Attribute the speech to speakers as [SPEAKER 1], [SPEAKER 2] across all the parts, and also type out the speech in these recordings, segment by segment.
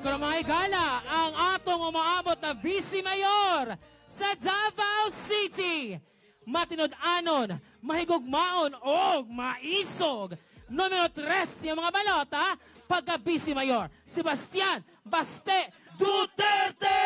[SPEAKER 1] Magkaramay gala ang atong umaabot na Vice Mayor sa Davao City. Matinud-anon, mahigugmaon o maisog. Numero 3 yung mga balota, pagka-Vice Mayor, Sebastian Baste Duterte!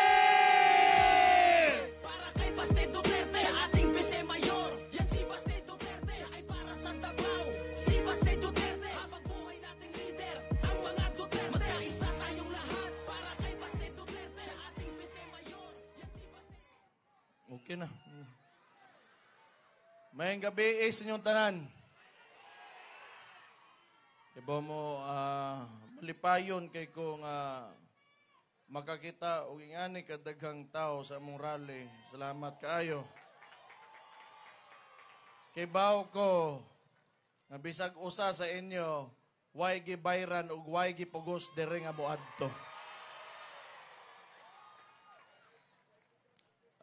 [SPEAKER 2] Para kay Baste Duterte, siya ating Vice Mayor. Yan si Baste Duterte, siya ay para sa Davao. Si Baste Duterte, habang buhay nating leader. Ang mga Duterte, magkaisa tayong lahat. Para kay Baste Duterte, siya ating Vice Mayor. Yan si Baste.
[SPEAKER 3] Okay na. Mayang gabi sa inyong tanan. Iba mo, malipayon kay kung makakita o ingani kadaghang tao sa among rally. Salamat kaayo. Kay baw ko, nga bisag usa sa inyo, way gibayran ug way gipugos diri nga moadto.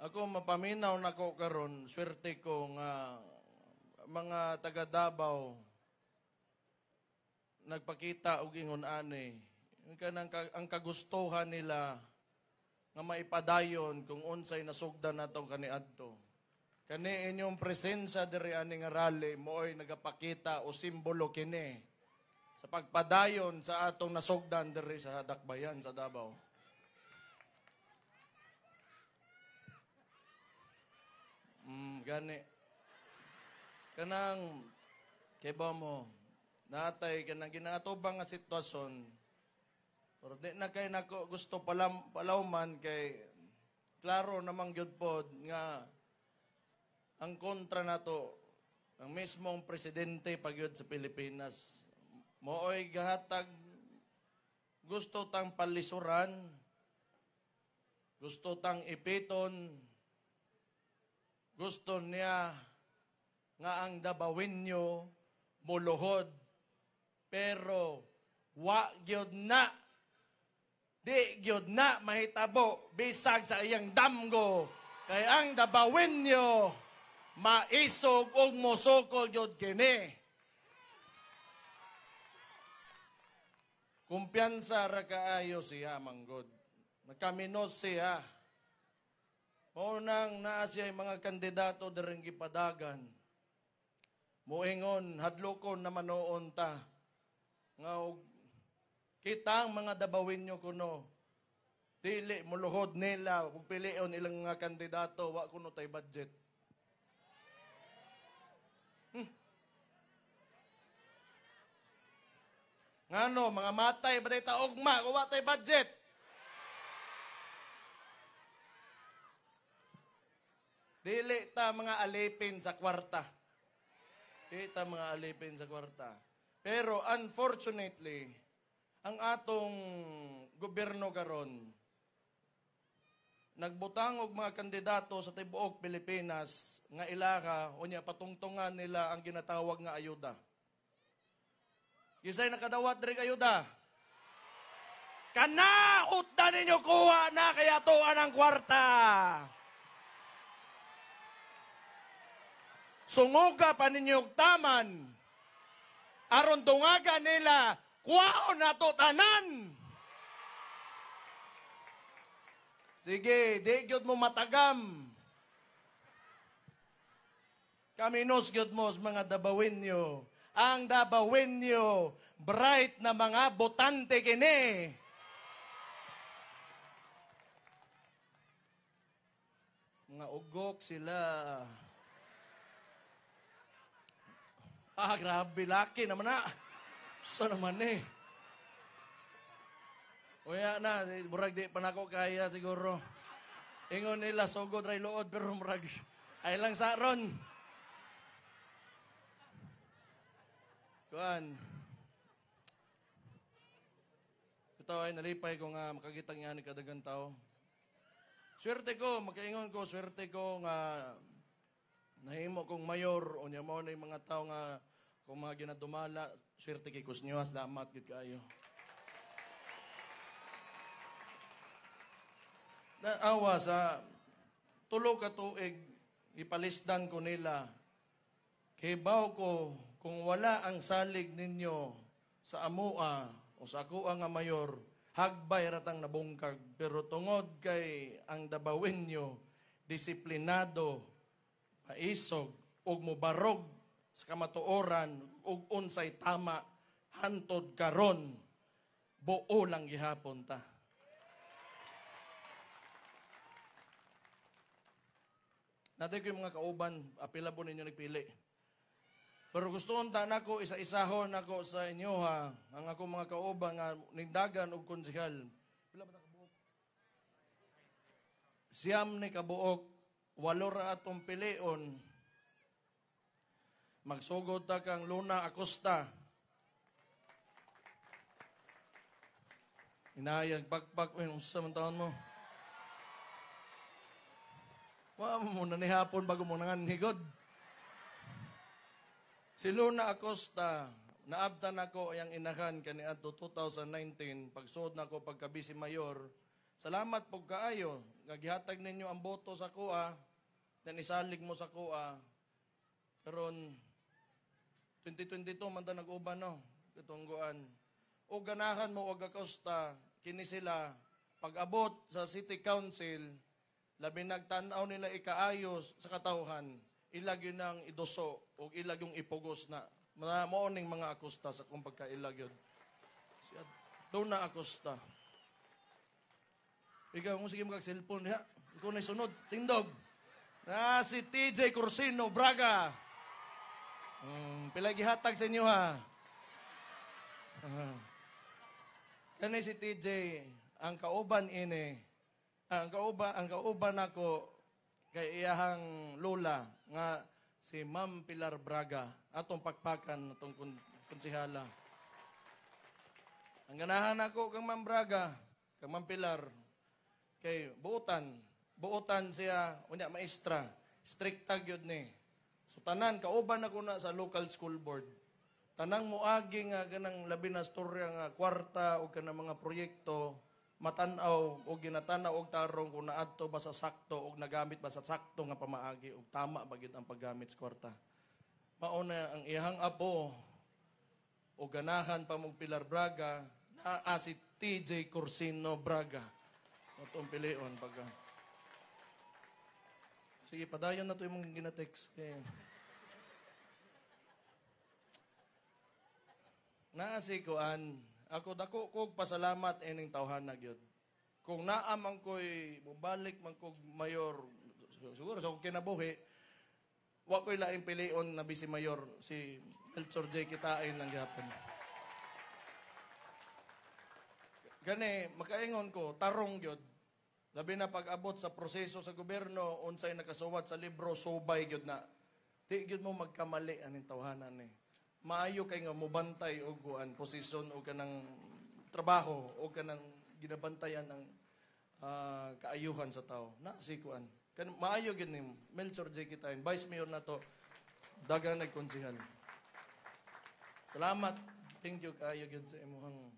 [SPEAKER 3] Ako mapaminaw nako karon, swerte ko nga mga taga Davao nagpakita og ingon ani. Ang kagustuhan nila nga maipadayon kung unsay nasugdan natong kaniadto. Kani inyong presensya diri ani nga rally mooy nagapakita o simbolo kini sa pagpadayon sa atong nasugdan diri sa Dakbayan sa Davao. Gani. Kanang, kay ba mo, natay, kanang ginatubang nga sitwasyon, pero di na kay nako gusto palawman kay, klaro namang gyud pod nga, ang kontra nato, ang mismong presidente pagyud sa Pilipinas, mooy gahatag, gusto tang palisuran, gusto tang ipiton, gusto niya nga ang Davaoenyo muluhod. Pero wa gyud na. Di gyud na mahitabo bisag sa iyang damgo. Kay ang Davaoenyo maisog ug mosokol gyud kini. Kumpiyansa ra kaayo siya manggod. Nagkaminos siya. Unang naa siya mga kandidato diring gipadagan. Muingon, hadlokon na manoon ta. Nga kitang mga Davaoenyo kuno, dili muluhod nila, kung pilion ilang mga kandidato, wa kuno tay budget. Ngano, mga matay, batay taogma, kung wa tay budget. Dili ta mga alipin sa kwarta. Dili ta mga alipin sa kwarta. Pero unfortunately, ang atong gobyerno karon nagbutang og mga kandidato sa tibuok Pilipinas nga ilaka unya patungtungan nila ang ginatawag nga ayuda. Isay nakadawat diri ayuda. Kana utda ninyo kuha na kaya tuan ang kwarta. Sunguga pa ninyo taman. Aron tungaga nila, kuwaon na to tanan. Sige, di gyud mo matagam. Kaminos gyud mo mga Davaoenyo. Ang Davaoenyo, bright na mga botante kini. Mga ugok sila. Grabe, laki naman na. So naman eh. Uya na, murag di pa na ako kaya siguro. Ingon nila, sugod ray lood, pero murag, ay lang sa ron. Kuan. Ito ay nalipay ko nga makagitang yan ni kadagang tao. Swerte ko, magkaingon ko, swerte ko nga nahimo kong mayor, o niya mo na yung mga tao nga, kung mga ginadumala, swerte kay Kusnyo, salamat gid kayo. Naawa sa tulo ka tuig, ipalisdan ko nila, kay baw ko, kung wala ang salig ninyo sa amua, o sa ako nga mayor, hagbay ratang nabungkag. Pero tungod kay ang Dabawenyo, disiplinado, maisog, ug mubarog sa kamatuoran, ug unsay tama, hantod karon, buo lang gihapon ta. Natin ko yung mga kauban, apila po ninyo nagpili. Pero gustoon ta nako isa-isahon nako sa inyo ha, ang ako mga kauban nga ningdagan og konsehal. Pila ba ta kabuok? Siyam ni kabuok, 8 ra atong pilion. Magsugod ta kang Luna Acosta. Inayag pagpak, unsa man taon mo? Wa mo na ni hapon bago mo nangan higod. Si Luna Acosta, naabtan ako ayang inahan kaniadto 2019 pagsuod nako pagka Vice Mayor. Salamat pug kaayo nga gihatag ninyo ang boto sa kuha, nan isalig mo sa kuha. Karon 2022 man ta nag-uban no, katungguan. O ganahan mo og Acosta kini sila pag-abot sa City Council, labi nagtan-aw nila ikaayos sa katawhan, ilag yun ang idoso o ilag yung ipugos na maoning mga Acosta sa kung pagkailag yun. Si Luna Acosta. Ikaw kung sige magkag-cellphone ha, ikaw na sunod, tindog. Si TJ Corsino Braga. Pilay gihatag sa inyo ha. Kani si TJ, ang kauban ini, ang kauban ako kay iyahang lola nga si Ma'am Pilar Braga, atong pakpakan atong konsehala. Ang ganahan ako kang Ma'am Braga, kang Ma'am Pilar, kay buotan siya, unya maestra, strikta gyud ni. So tanan kauban ako na sa local school board. Tanang moagi nga ganang labi na storya nga kwarta o kanang mga proyekto matanaw o ginatanaw og tarong kung naadto ba sa sakto o nagamit ba sa sakto nga pamaagi o tama ba gyud ang paggamit sa kwarta. Mao na ang iyang apo o ganahan pa mong Pilar Braga naa si TJ Corsino Braga. Atong pilion pagka. Sige, padayon na to yung mga ginatext. Okay. Naasi koan, ako dako kog pasalamat ining tawhan na gyud. Kung naamang ko'y mubalik man kog mayor, siguro sa kong kinabuhi, wa ko'y laing pilion na Vice Mayor, si Melchor J. Kitain ng gihapon. Gani, makaingon ko, tarong gyud. Labi na pag-abot sa proseso sa gobyerno, unsay nakasuwat sa libro, subay gyud na. Di gyud mo magkamali aning tawhanan ni. Maayo kay nga mobantay og kuan posisyon o kanang trabaho o kanang ginabantayan ang kaayuhan sa tao. Na si kuan. Kan maayo gyud ni Melchor J. Kitain, Vice Mayor na to. Dagan nagkonsehal. Salamat. Thank you kaayo gyud sa imong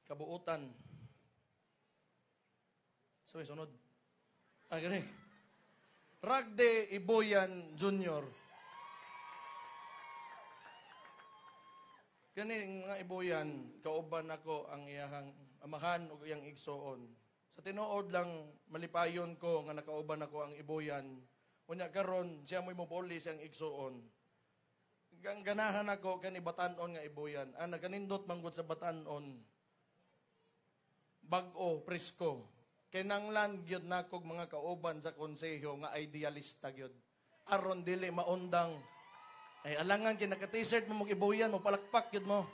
[SPEAKER 3] kabuutan. So sunod. Gani. Ragde Iboyan Jr. Kani nga Iboyan, kauban ako ang iyahang amahan o iyang igsoon. Sa tinuod lang, malipayon ko nga nakauban ako ang Iboyan. Unya karon siya mo'y mopoli siyang igsoon. Ganahan ako kani Batanon nga Iboyan. Naganindot manggod sa Batanon. Bag-o, presko. Kinanglan gyud nakog mga kauban sa konseho nga idealista gyud. Aron dili maundang ay alangan kinaka-t-shirt mo Iboyan mo palakpak gyud mo.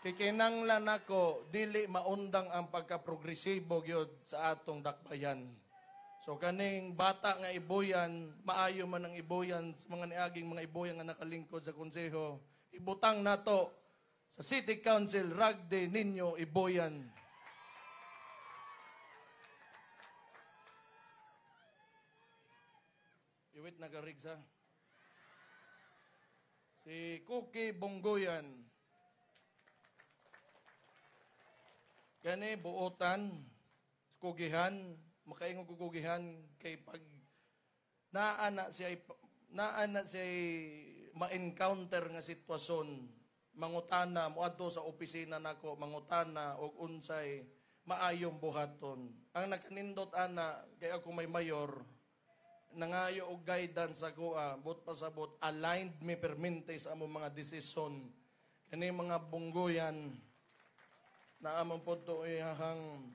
[SPEAKER 3] Kay kinanglan nako dili maundang ang pagka-progresibo gyud sa atong dakbayan. So kaning bata nga Iboyan, maayo man ang Iboyan sa mga niaging mga Iboyan nga nakalingkod sa konseho, ibutang nato sa City Council Ragde Niño Iboyan. Iwit nagarigsa. Si Cookie Bonggoyan. Gani buotan, kugihan, makaingon ko kugihan kay pag naana siya ma-encounter nga sitwasyon mangutana moadto sa opisina nako mangutana og unsay maayong buhaton. Ang nakanindot ana kay ako may mayor nangayo og guidance sa kuha but pasabot aligned me permente sa among mga desisyon kani mga bunggoyan na among podto ihang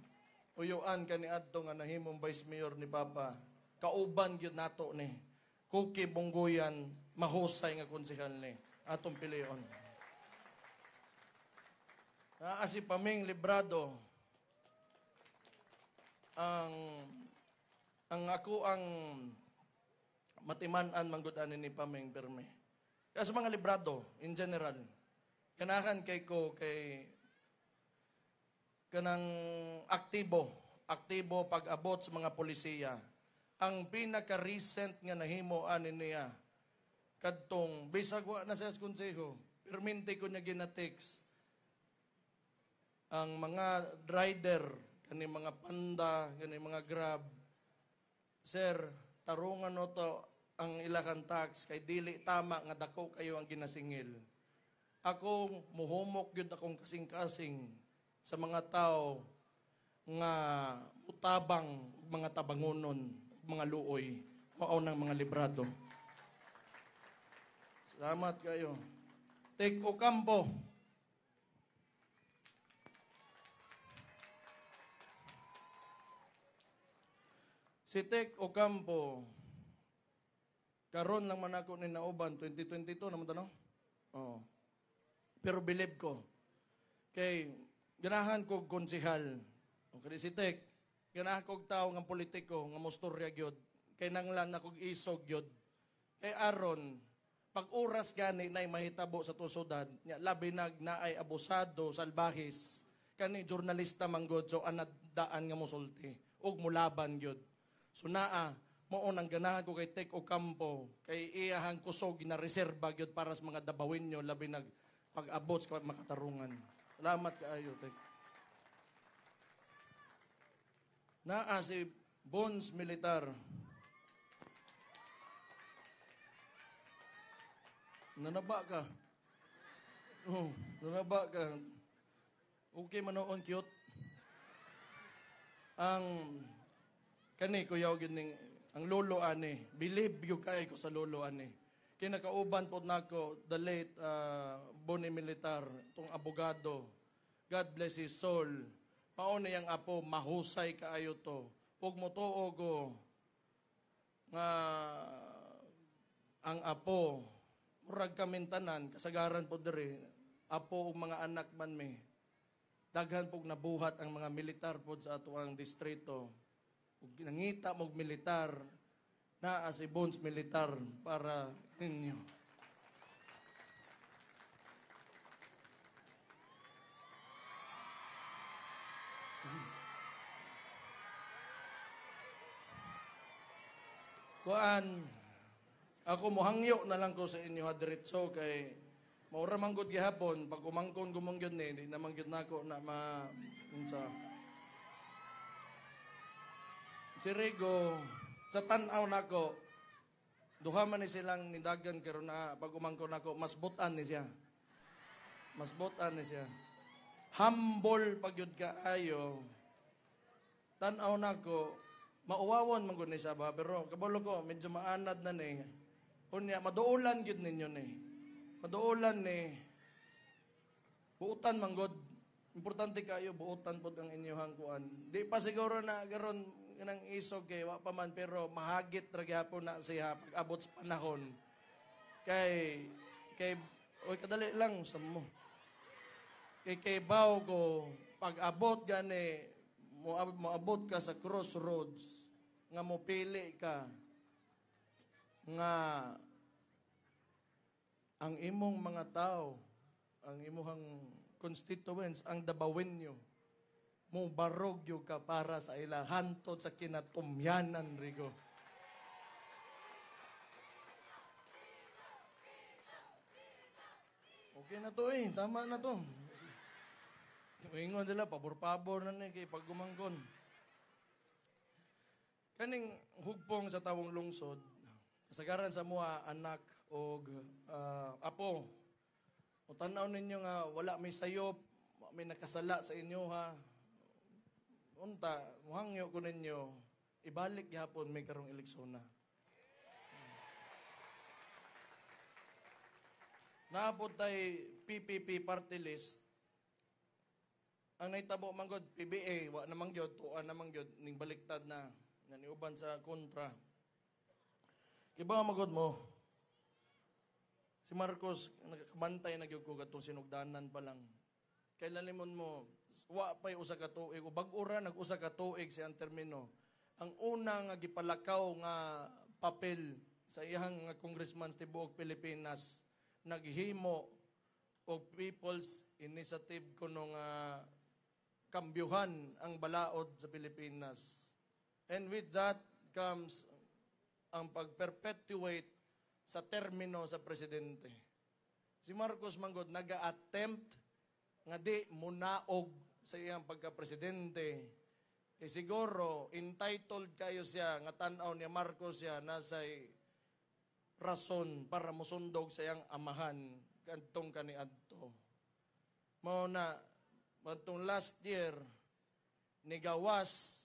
[SPEAKER 3] uyuan kani adto nga nahimong vice mayor ni Papa. Kauban gyud nato ni Cookie Bunggoyan mahusay nga konsehal ni atong pilion. Si Paming Librado ang ako ang matiman-an manggod-ani ni Paming Perme. Kasi mga librado in general ganahan kay ko kay kanang aktibo pag-abot sa mga polisiya. Ang pinaka-recent nga nahimo ani niya kadtong bisag wa na sa konseho permente ko niya ginatext ang mga rider kani mga panda kani mga grab, sir tarungan no to ang ilakan tax kay dili tama nga dako kayo ang ginasingil. Ako muhumok gyud akong kasing-kasing sa mga tao nga mutabang ug mga tabangonon ug mga luoy mao nang mga librado. Salamat kayo. Tek Ocampo. Si Tek Ocampo karon lang man ako ni nauban 2022 naman tanong. Oh. Pero believe ko kay ganahan kog konsehal. Okay si Tek, ganahan kog tawo nga politiko nga mostorya gyud. Kay nanglan na kog isog gyud. Kay aron pag oras gani nay mahitabo sa tusodad, nya labi naay abusado, salbahis, kani journalista manggod so anadaan nga mosulti ug mulaban gyud. So naa mao nang ganahan ko kay Tek Ocampo kay iyahang kusog na reserba gyud para sa mga Dabawinyo labi nag pag-abot sa makatarungan. Salamat kaayo Tek. Naa si Bones Militar. Nanaba ka. Oh, nanaba ka. Okay manoon cute. Ang kani kuyaw gyud ning ang lolo ani. Believe gyud kay ko sa lolo ani. Kinakauban pod nako the late Boni Militar, tong abogado. God bless his soul. Mao na yang apo mahusay kaayo to. Ug motuo ko nga ang apo murag kamintanan kasagaran pod diri apo ug mga anak man me. Daghan pog nabuhat ang mga militar pod sa atuang distrito. Ug nangita mog militar naa si Bones Militar para ninyo. Kuan, ako mohangyo na lang ko sa inyo hadiretso kay maura man gud gihapon pag umangkon gumongyod ni di naman gyud nako na unsa. Si Rigo sa tan-aw nako duha man ni silang nidagan karon na pag umangkon nako mas butan ni siya. Mas butan ni siya. Humble pagyud kaayo. Tan-aw nako mauwawon man gud ni siya ba pero kabalo ko medyo maanad na ni. Unya maduulan gyud ninyo ni. Maduulan ni. Buutan man gud. Importante kayo buutan pod ang inyong kuan. Di pa siguro na garon nang isog kay wa pa man pero mahagit ra gyapon na siya pag abot sa panahon. Kay oy kadali lang sa mo. Kay baw ko pag abot gani moabot ka sa crossroads nga mopili ka nga ang imong mga tao, ang imong constituents, ang Dabawinyo, mo barog yung ka para sa ila hantod sa kinatumyanan, Rigo. Okay na to tama na to. Ingon sila, pabor-pabor na ni kay paggumangkon. Kaning hugpong sa tawong lungsod, kasagaran sa mga anak o apo, O tanaw ninyo nga wala may sayop, may nakasala sa inyo ha. Unta, muhangyo ko ninyo, ibalik gihapon may karong eleksyon na. Naabot tay PPP party list. Ang naitabo man gud PBA, wa namang gyud, tuan namang gyud ning baliktad na niuban sa kontra. Kiba magod mo? Si Marcos nakabantay na gyud ko katong sinugdanan pa lang. Kay lalimon mo, wa pay usa ka tuig o bag-ura nag-usa ka tuig sa ang termino. Ang una nga gipalakaw nga papel sa iyang nga congressman sa tibuok Pilipinas naghimo og People's Initiative kuno nga kambyuhan ang balaod sa Pilipinas. And with that comes ang pag-perpetuate sa termino sa presidente. Si Marcos manggod naga-attempt nga di munaog sa iyang pagka-presidente. Siguro entitled kayo siya nga tan-aw ni Marcos siya nasay rason para musundog sa iyang amahan kadtong kaniadto. Mao na matong last year nigawas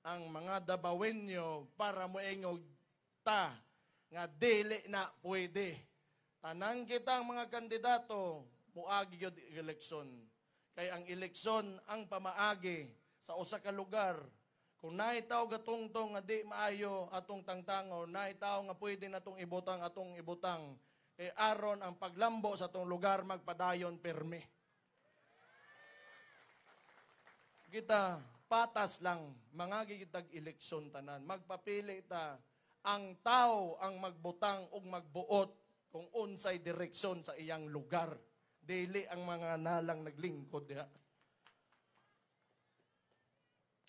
[SPEAKER 3] ang mga Dabawenyo para moengog ta nga dili na pwede. Tanan kitang mga kandidato muagi gyud eleksyon. Kay ang eleksyon ang pamaagi sa usa ka lugar. Kung naitaw gatungtong nga di maayo atong tangtango, naitaw nga pwede natong ibutang atong ibutang. Kay aron ang paglambo sa atong lugar magpadayon perme. Kita patas lang mga gigitag eleksyon tanan. Magpapili ta ang tao ang magbutang ug magbuot kung unsay direksyon sa iyang lugar. Dili ang mga nalang naglingkod diha.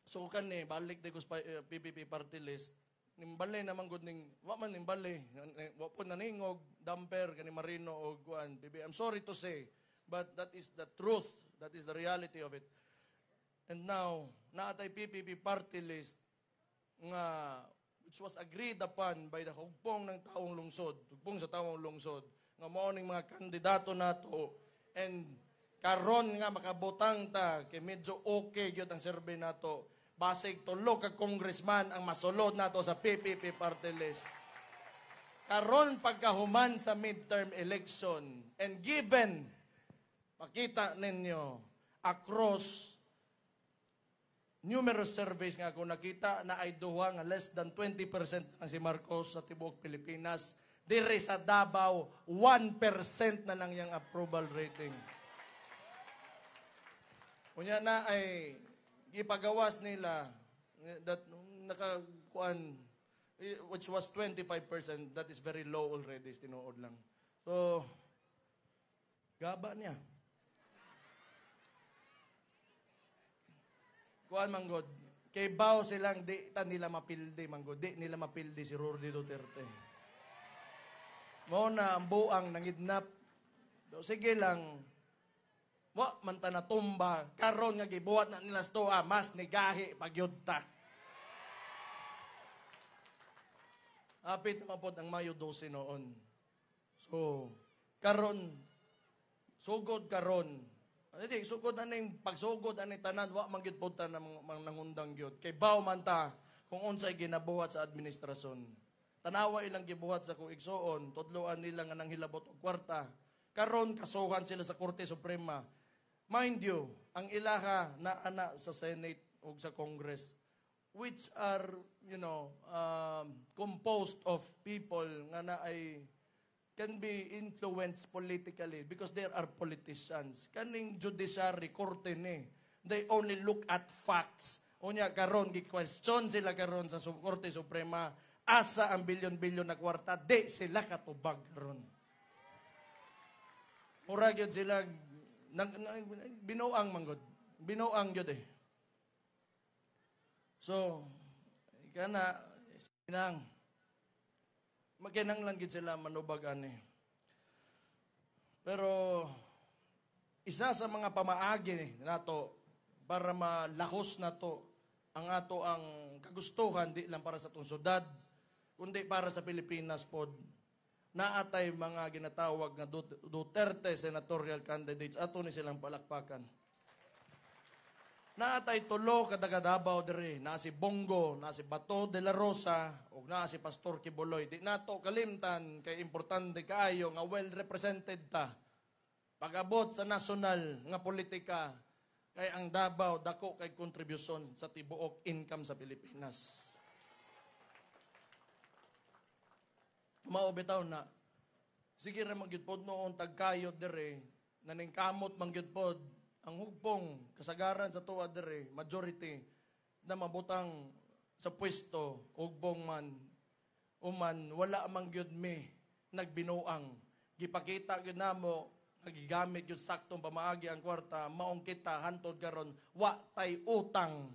[SPEAKER 3] So kani balik di ko sa PPP party list. Nimbali naman gud ning wa man nimbali. Wa po naningog damper kani Marino o kuan PPP. I'm sorry to say, but that is the truth. That is the reality of it. And now, naatay PPP party list nga which was agreed upon by the hugpong ng taong lungsod, hugpong sa taong lungsod, nga mao ning mga kandidato nato and karon nga makabutang ta kay medyo okay gyud ang survey nato. Basig tulo ka congressman ang masulod nato sa PPP party list. Karon pagkahuman sa midterm election and given makita ninyo across numerous surveys nga ako nakita na ay duha nga less than 20% ang si Marcos sa tibuok Pilipinas. Diri sa Davao, 1% na lang yung approval rating. Unya na ay ipagawas nila that nakakuan which was 25%, that is very low already, tinuod lang. So gaba niya. Kuan manggod, kay baw silang di ta nila mapildi manggod, di nila mapildi si Rory Duterte. Mo na ang buang nangidnap. So, sige lang, wa man ta natumba, karon nga gibuhat na nila stoa, mas nigahi pagyud ta. Apit naman po ang Mayo 12 noon. So, karon, sugod karon, hindi, sugod aning pagsugod aning tanan wa man gyud pod ta nangundang gyud. Kay baw man ta kung unsay ginabuhat sa administrasyon. Tanawa ilang gibuhat sa kuigsoon, tudloan nila nga nang hilabot og kwarta. Karon kasuhan sila sa Korte Suprema. Mind you, ang ilaha na ana sa Senate ug sa Congress which are, composed of people nga na ay can be influenced politically because there are politicians. Kaning judiciary, korte ni, they only look at facts. Unya karon gi-question sila karon sa Korte Suprema, asa ang bilyon-bilyon na kwarta, di sila katubag karon. Mura gyud sila binuang manggod. Binuang gyud eh. So, kana sinang maginang lang gid sila manubag ani. Pero isa sa mga pamaagi nato para malahos nato ang ato ang kagustuhan di lang para sa atong syudad kundi para sa Pilipinas pod. naatay mga ginatawag nga Duterte senatorial candidates, ato ni silang palakpakan. Naatay tulo kadagadabaw diri, na si Bongo, na si Bato de la Rosa, o na si Pastor Kibuloy. Di nato kalimtan kay importante kaayo nga well represented ta. Pag-abot sa nasyonal nga politika, kay ang Davao dako kay kontribusyon sa tibuok income sa Pilipinas. Mao bitaw na sige ra magyud pod noon tagkayod dere naning kamot mangyud pod ang hugpong kasagaran sa tuwa dere majority na mabutang sa pwesto hugpong man uman wala mangyud me nagbinuang gipakita gyud namo nagigamit yung saktong pamaagi ang kwarta, maong kita, hantod karon wa tay utang.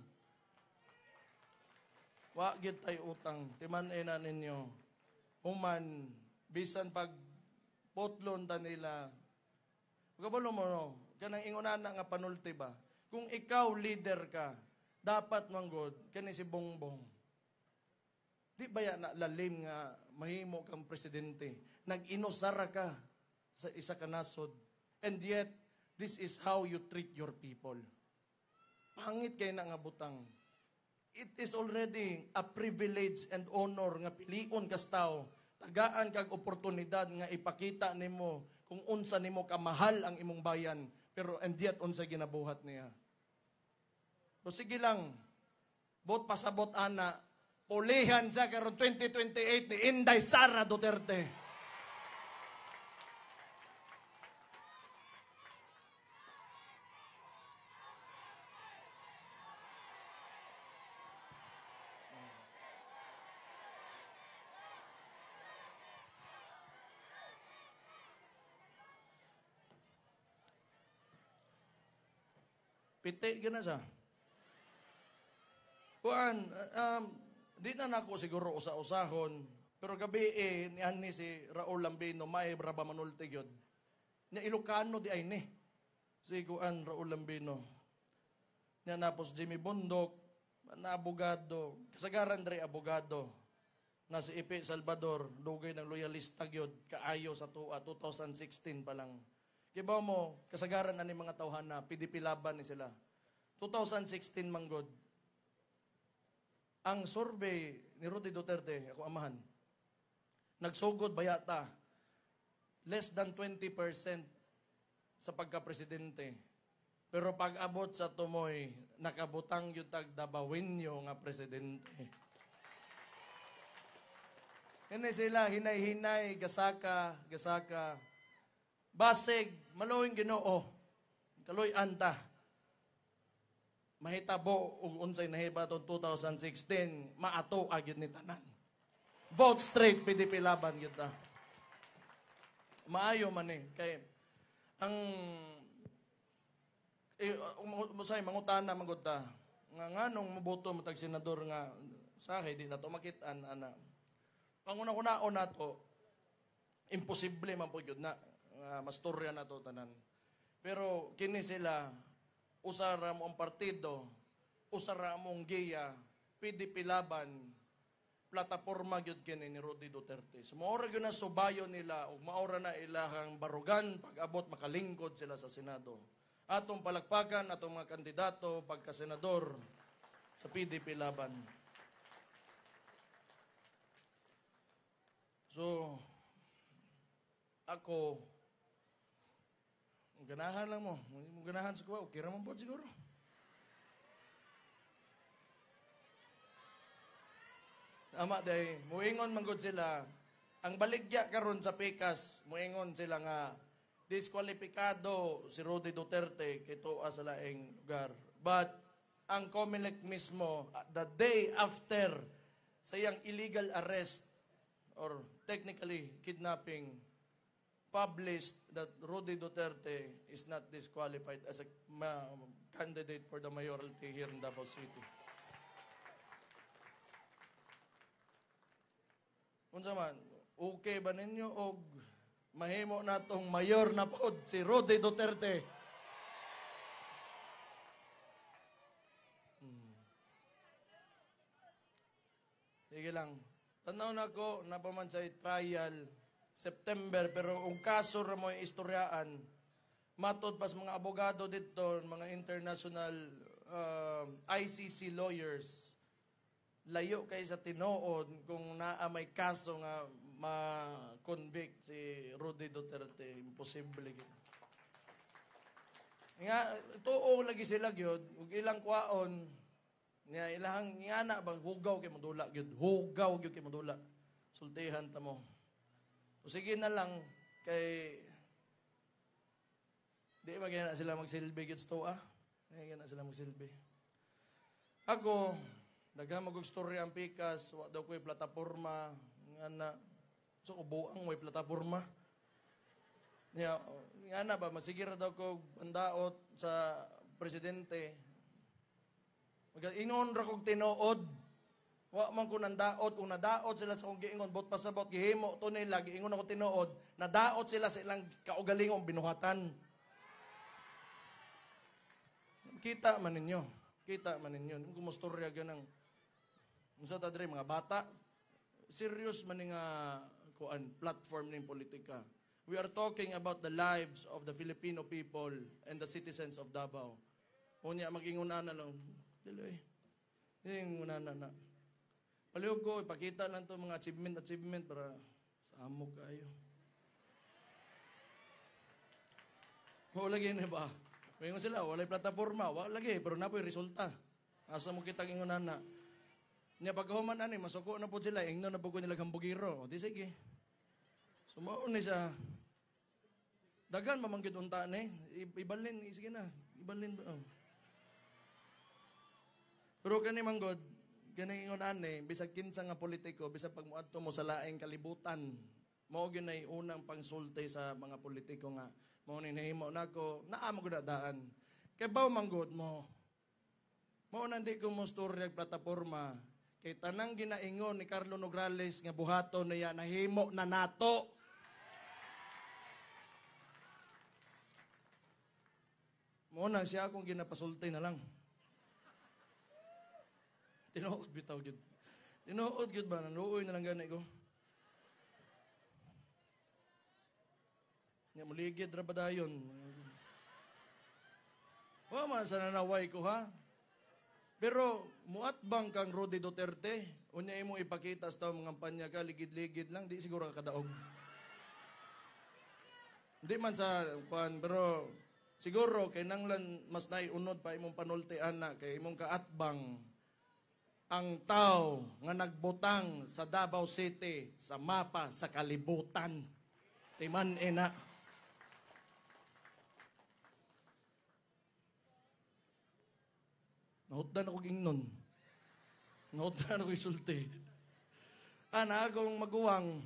[SPEAKER 3] Wa gid tay utang. Timan-ina ninyo. Human, bisan pag potlon ta nila. Magabalo mo, no? Kanang ingunana nga panulti ba? Kung ikaw leader ka, dapat manggod, kani si Bongbong. Di ba yan lalim nga mahimo kang presidente? Nag-inosara ka sa isa ka nasod. And yet, this is how you treat your people. Pangit kay na nga butang. It is already a privilege and honor nga pilion kas tao. Tagaan kag oportunidad nga ipakita nimo kung unsa nimo kamahal ang imong bayan. Pero and yet, unsa ginabuhat niya. So sige lang, bot pasabot ana, pulihan siya karon 2028 ni Inday Sara Duterte. Piti gina siya. Kuan, di na nako siguro usa-usahon, pero gabi ni si Raul Lambino, may braba manulti gyud. Nya Ilocano di ay ni. Si Kuan Raul Lambino. Nya napos Jimmy Bundok, na abogado, kasagaran dre abogado. Na si Ipe Salvador, dugay ng loyalista gyud, kaayo sa 2016 pa lang. Kibaw mo, kasagaran na ni mga tawhana, PDP laban ni sila. 2016 manggod. Ang survey ni Rudy Duterte, ako amahan, nagsugod bayata, less than 20% sa pagka-presidente. Pero pag-abot sa tumoy, nakabutang yung tagdabawinyo nga presidente. Hindi sila, hinay-hinay, gasaka. Basig, malawing Ginoo, kaloy anta. Mahitabo ug unsay nahiba tong 2016, maato agyud ni tanan. Vote straight PDP laban gyud ta. Maayo man kay ang musay mangutana magud ta nga nganong moboto mo tag senador nga sahay di nato makit-an ana. Panguna-unaon nato imposible man pud gyud na mastorya na to tanan. Pero kini sila, usara mo ang partido, usara mo ang giya, PDP laban, plataforma gyud kini ni Rudy Duterte. So maora gyud na subayo nila ug maora na ilahang barugan pag-abot makalingkod sila sa Senado. Atong palakpakan atong mga kandidato pagka-senador sa PDP laban. So ako ganahan lang mo. Ganahan sa kuwa. Okay raman po siguro. Tama day. Muingon manggod sila. Ang baligya karon sa Pikas, muingon sila nga diskwalipikado si Rudy Duterte kay tuwa sa laing lugar. But ang COMELEC mismo, the day after sa iyang illegal arrest or technically kidnapping, published that Rudy Duterte is not disqualified as a candidate for the mayoralty here in Davao City. Unsa man, okay ba ninyo og mahimo natong mayor na pod si Rudy Duterte? Sige lang. Tanaw na ko, napaman sa trial, September, pero ang kaso ra mo istoryaan, matod pas mga abogado dito, mga international ICC lawyers, layo kay sa tinuod kung naa may kaso nga ma-convict si Rudy Duterte. Imposible. Nga, tuo lagi sila gyud ug ilang kwaon, nga ilahang ingana bang hugaw kay modula gyud. Hugaw gyud kay modula. Sultihan ta mo. O sige na lang, kay di magana sila magsilbi gyud sto Di na sila magsilbi. Ako, daghang mag-istorya ang pikas, wa daw ko'y plataporma, nga na, so ubuang mo'y plataporma. Nga na ba, masigira daw ko andaot sa presidente. Ingon ra kog tinuod. Wa man ko nandaot, kung nadaot sila sa kong giingon, bot pasabot, gihimo to nila, giingon ako tinuod, nadaot sila sa ilang kaugalingong binuhatan. Kita man ninyo. Kung mustorya ganang, unsa ta dre mga bata, serious man nga platform ning politika. We are talking about the lives of the Filipino people and the citizens of Davao. Unya mag-ingunan na lang, diloy. Ingunan na. Palihog ko, ipakita lang to mga achievement para sa amo kayo. Wala lagi na ba? Mayroon sila, walay plataforma, wala lagi, pero napoy resulta. Asa mo kitang ingunan na. Nya pagkahuman ani, masuko na po sila, ingno na po ko nila gambugiro. O di sige. Sumaon ni sa dagan mamanggit unta ni, ibalin, sige na, ibalin ba? Oh. Pero kani manggod, kani ingon ani, bisag kinsa nga politiko, bisag pagmuadto mo sa laing kalibutan, mao ginay unang pangsulti sa mga politiko nga mao ni nahimo nako naa mo gud daan. Kay baw manggod mo. Mao nandi ko mo storya plataporma kay tanang ginaingon ni Carlo Nograles nga buhaton niya nahimo na nato. Mao na siya akong ginapasulti na lang. Tinuod bitaw gyud. Tinuod gyud ba naluoy na lang gani ko. Nya muligid ra badayon. Wa man sa nanaway ko ha. Pero muatbang kang Rudy Duterte, unya imong ipakita sa mga kampanya ka ligid-ligid lang, di siguro ka kadaog. Hindi man sa kuan, pero siguro kay nanglan mas naiunod pa imong panultian na kay imong kaatbang ang tao nga nagbutang sa Davao City sa mapa sa kalibutan. Timan ena. Nahutdan ako gingnon. Nahutdan ako isulti. Akong maguwang,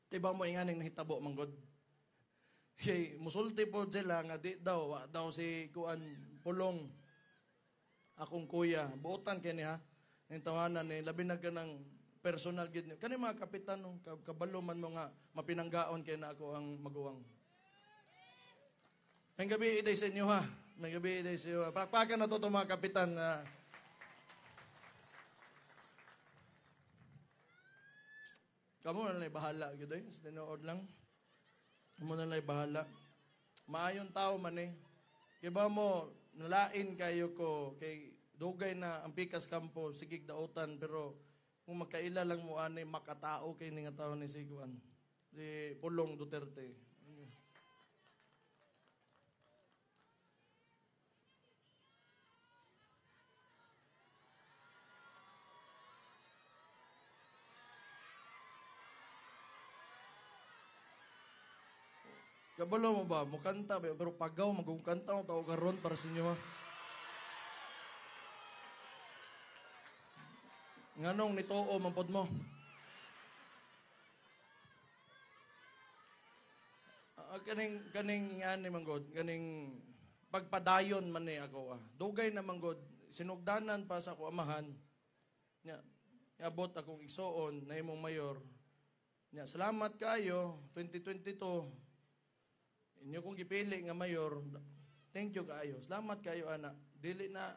[SPEAKER 3] tiba mo inganing nahitabo manggod. Kay musulti po sila nga di daw, wa daw si Kuan Pulong, akong kuya. Buotan kay niya, yung tawanan ni, labi na ka ng personal gid. Kani mga kapitan, no, kabalo man mo nga, mapinanggaon kay na ako ang maguwang. May gabi itay sa inyo ha. May gabi itay sa inyo ha. Pakpakan na to mga kapitan. Kamu na lang bahala. Sa tinood lang. Kamu na lang bahala. Maayong tao man eh. Kaya ba mo, nalain kayo ko. Kay dugay na ang pikas kampo, sigig dautan. Pero kung magkaila lang mo anay, makatao kay nga tao ni Siguan. Si Pulong Duterte. Kabalo mo ba? Mukanta ba? Pero pagaw, magkanta mo tao karon para sa inyo ha. Nganong nitoo mampod mo? Kaning ani manggod, kaning pagpadayon man ni ako Dugay na manggod, sinugdanan pa sa ako amahan. Nya, abot akong igsoon na imong mayor. Nya, salamat kayo 2022. Inyo kong gipili nga mayor, thank you kaayo. Salamat kayo, anak. Dili na,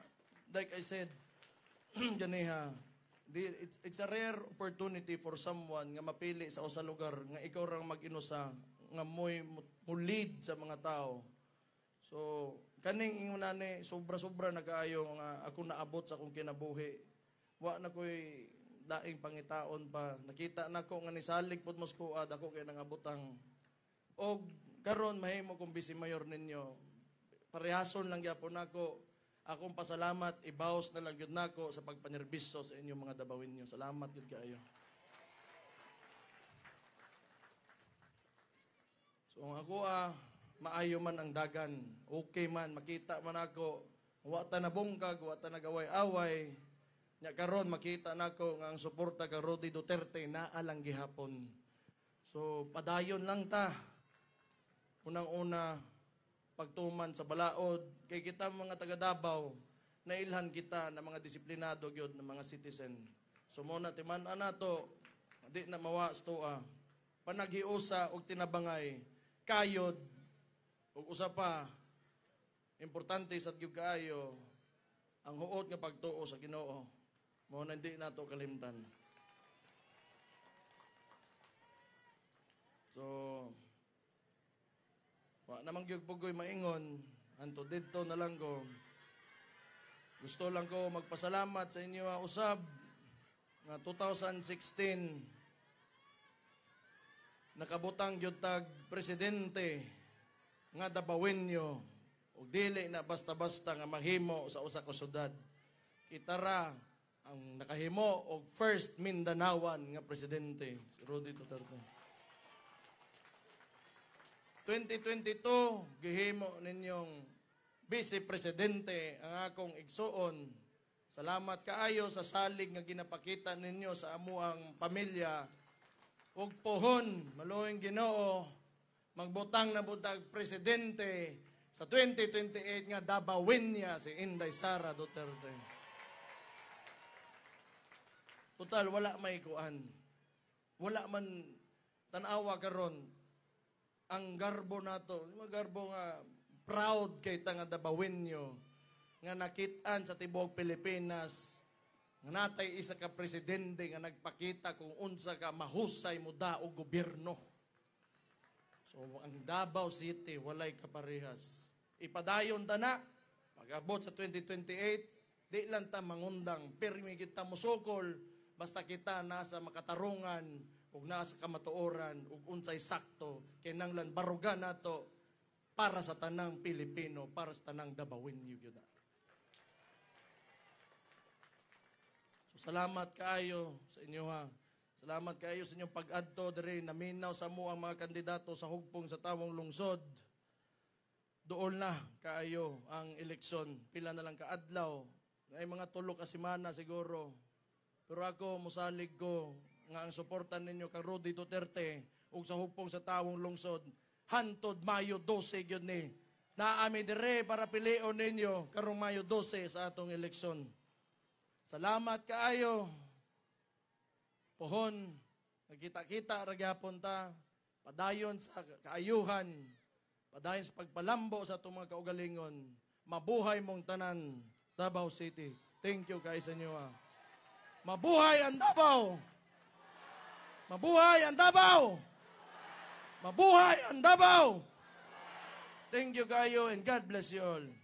[SPEAKER 3] like I said, ganiha, It's a rare opportunity for someone nga mapili sa usa lugar nga ikaw rang mag-inusa nga mo'y lead sa mga tao. So, kaning ingon nani sobra-sobra nagaayo nga ako naabot sa akong kinabuhi. Wa na koy daing pangitaon pa. Nakita nako nga nisalig pud Moscow ako kay nangabutang. Og karon mahimo kong vice mayor ninyo. Parehason lang gyapon nako. Akong pasalamat, ibaos na lang yun nako sa pagpanerbisyo sa inyong mga dabawin nyo. Salamat yun kaayo. So ako maayo man ang dagan. Okay man, makita man ako. Wata na bungkag, wata na gaway-away. Nya karon makita nako nga ang suporta kay Rodi Duterte naalang gihapon. So padayon lang ta. Unang-una, pagtuman sa balaod, kay kita mga taga Davao, nailhan kita na mga disiplinado gyud na mga citizen. So mo na timan-an nato, di na mawas toa. Panaghiusa og tinabangay, kayod ug usa pa importante sa gyud kaayo ang huot nga pagtuo sa Ginoo. Mo na di nato kalimtan. So wa namang gyud pugoy maingon, anto didto na lang ko. Gusto lang ko magpasalamat sa inyo usab nga 2016 nakabutang gyud tag presidente nga Dabawenyo ug dili na basta-basta nga mahimo sa usa ka syudad. Kita ra ang nakahimo og first Mindanaoan nga presidente, si Rodi Duterte. 2022, gihimo ninyong Vice Presidente ang akong igsuon. Salamat kaayo sa salig nga ginapakita ninyo sa amuang pamilya. Ug pohon, maluoyng Ginoo, magbutang na butag presidente sa 2028 nga Dabawenya si Inday Sara Duterte. Total, wala may kuan. Wala man tanawa karon ang garbo nato, mga garbo nga proud kay nga Dabawenyo nga nakitaan sa tibuok Pilipinas nga natay isa ka presidente nga nagpakita kung unsa ka mahusay mo daog gobyerno. So ang Davao City walay kaparehas. Ipadayon ta na pag-abot sa 2028 di lang ta mangundang pirmi kita musukol basta kita nasa makatarungan ug nasa kamatuoran ug unsay sakto kinahanglan barugan nato para sa tanang Pilipino, para sa tanang Dabawenyo gyud. So salamat kaayo sa inyo ha. Salamat kaayo sa inyong pag-adto diri naminaw sa mo ang mga kandidato sa hugpong sa tawong lungsod. Doon na kaayo ang eleksyon. Pila na lang ka adlaw. Ay mga 3 ka semana siguro. Pero ako musalig ko nga ang suportan ninyo kay Rodi Duterte ug sa hugpong sa tawong lungsod hantod Mayo 12 gyud ni naami dire para pilion ninyo karong Mayo 12 sa atong eleksyon. Salamat kaayo. Pohon nagkita-kita ra gyapon ta padayon sa kaayuhan, padayon sa pagpalambo sa atong mga kaugalingon. Mabuhay mong tanan, Davao City. Thank you kay sa inyo. Mabuhay ang Davao! Mabuhay ang Davao! Mabuhay ang Davao! Thank you kayo and God bless you all.